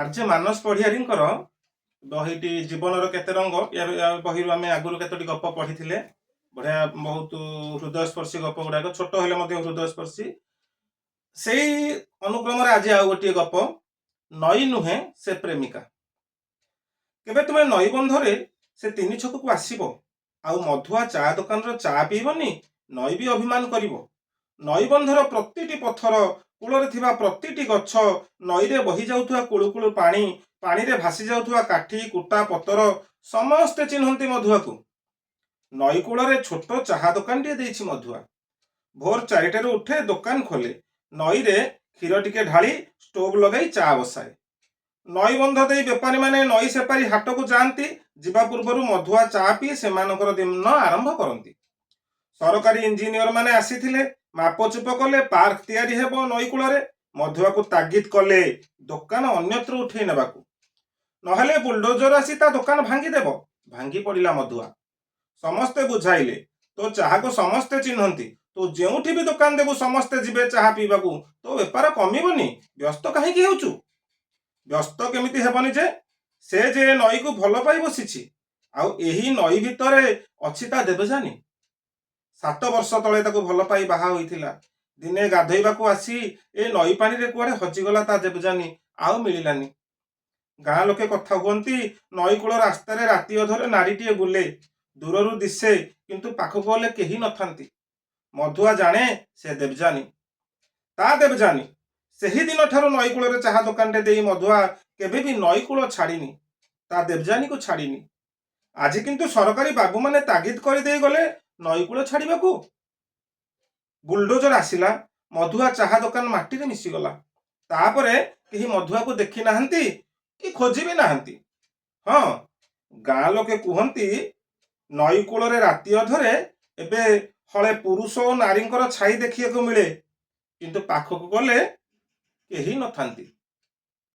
ଆର୍ଯ୍ୟ ମାନସ ପଢ଼ିଆରୀଙ୍କର ବହିଟି ଜୀବନର କେତେ ରଙ୍ଗ या ବହିରୁ ଆମେ ଆଗରୁ କେତୋଟି ଗପ ପଢ଼ିଥିଲେ। ବଢ଼ିଆ ବହୁତ ହୃଦୟସ୍ପର୍ଶୀ ଗପ ଗୁଡ଼ାକ, ଛୋଟ ହେଲେ ମଧ୍ୟ ହୃଦୟସ୍ପର୍ଶୀ। ସେଇ ଅନୁକ୍ରମରେ ଆଜି ଆଉ ଗୋଟିଏ ଗପ, ନଈ ନୁହେଁ ସେ ପ୍ରେମିକା। କେବେ ତୁମେ ନଈବନ୍ଧରେ ସେ ତିନି ଛକକୁ ଆସିବ, ଆଉ ମଧୁଆ ଚା ଦୋକାନର ଚା ପିଇବନି, ନଈ ବି ଅଭିମାନ କରିବ। ନଈବନ୍ଧର ପ୍ରତିଟି ପଥର, କୂଳରେ ଥିବା ପ୍ରତିଟି ଗଛ, ନଈରେ ବହି ଯାଉଥିବା କୁଳୁକୁଳୁ ପାଣି, ପାଣିରେ ଭାସି ଯାଉଥିବା କାଠି କୁଟା ପତର, ସମସ୍ତେ ଚିହ୍ନନ୍ତି ମଧୁଆକୁ। ନଈ କୂଳରେ ଛୋଟ ଚାହା ଦୋକାନଟିଏ ଦେଇଛି ମଧୁଆ। ଭୋର 4ଟାରୁ ଉଠେ, ଦୋକାନ ଖୋଲେ। ନଈରେ କ୍ଷୀର ଟିକେ ଢାଳି ଷ୍ଟୋଭ ଲଗାଇ ଚା ବସାଏ। ନଈବନ୍ଧ ଦେଇ ବେପାରୀମାନେ ନଈ ସେପାରି ହାଟକୁ ଯାଆନ୍ତି। ଯିବା ପୂର୍ବରୁ ମଧୁଆ ଚା ପିଇ ସେମାନଙ୍କର ଦିନ ଆରମ୍ଭ କରନ୍ତି। ସରକାରୀ ଇଞ୍ଜିନିୟର ମାନେ ଆସିଥିଲେ, ମାପଚୁପ କଲେ ପାର୍କ ତିଆରି ହେବ ନଈ କୂଳରେ। ମଧୁଆକୁ ତାଗିଦ କଲେ ଦୋକାନ ଅନ୍ୟତ୍ର ଉଠେଇ ନେବାକୁ, ନହେଲେ ବୁଲଡୋଜର ଆସି ତା ଦୋକାନ ଭାଙ୍ଗିଦେବ। ଭାଙ୍ଗି ପଡ଼ିଲା ମଧୁଆ। ସମସ୍ତେ ବୁଝାଇଲେ, ତୋ ଚାହାକୁ ସମସ୍ତେ ଚିହ୍ନନ୍ତି, ତୁ ଯେଉଁଠି ବି ଦୋକାନ ଦେବୁ ସମସ୍ତେ ଯିବେ ଚାହା ପିଇବାକୁ, ତୋ ବେପାର କମିବନି, ବ୍ୟସ୍ତ କାହିଁକି ହେଉଛୁ? ବ୍ୟସ୍ତ କେମିତି ହେବନି ଯେ, ସେ ଯେ ନଈକୁ ଭଲ ପାଇ ବସିଛି, ଆଉ ଏହି ନଈ ଭିତରେ ଅଛି ତା ଦେବଯାନୀ। 7 ବର୍ଷ ତଳେ ତାକୁ ଭଲ ପାଇ ବାହା ହୋଇଥିଲା। ଦିନେ ଗାଧୋଇବାକୁ ଆସି ଏ ନଈ ପାଣିରେ କୁଆଡ଼େ ହଜିଗଲା ତା ଦେବଯାନୀ, ଆଉ ମିଳିଲାନି। ଗାଁ ଲୋକେ କଥା ହୁଅନ୍ତି, ନଈ କୂଳ ରାସ୍ତାରେ ରାତି ଅଧରେ ନାରୀଟିଏ ବୁଲେ, ଦୂରରୁ ଦିଶେ, କିନ୍ତୁ ପାଖକୁ ଗଲେ କେହି ନଥାନ୍ତି। ମଧୁଆ ଜାଣେ ସେ ଦେବଯାନୀ, ତା ଦେବଯାନୀ। ସେହି ଦିନଠାରୁ ନଈ କୂଳରେ ଚାହା ଦୋକାନଟେ ଦେଇ ମଧୁଆ କେବେ ବି ନଈ କୂଳ ଛାଡ଼ିନି, ତା ଦେବଯାନୀକୁ ଛାଡ଼ିନି। ଆଜି କିନ୍ତୁ ସରକାରୀ ବାବୁମାନେ ତାଗିଦ କରିଦେଇ ଗଲେ ନଈ କୂଳ ଛାଡ଼ିବାକୁ। ବୁଲଡୋଜର ଆସିଲା, ମଧୁଆ ଚାହା ଦୋକାନ ମାଟିରେ ମିଶିଗଲା। ତାପରେ କେହି ମଧୁଆକୁ ଦେଖି ନାହାନ୍ତି କି ଖୋଜି ବି ନାହାନ୍ତି। ହଁ, ଗାଁ ଲୋକେ କୁହନ୍ତି, ନଈ କୂଳରେ ରାତି ଅଧରେ ଏବେ ହଳେ ପୁରୁଷ ଓ ନାରୀଙ୍କର ଛାଇ ଦେଖିବାକୁ ମିଳେ, କିନ୍ତୁ ପାଖକୁ ଗଲେ କେହି ନଥାନ୍ତି।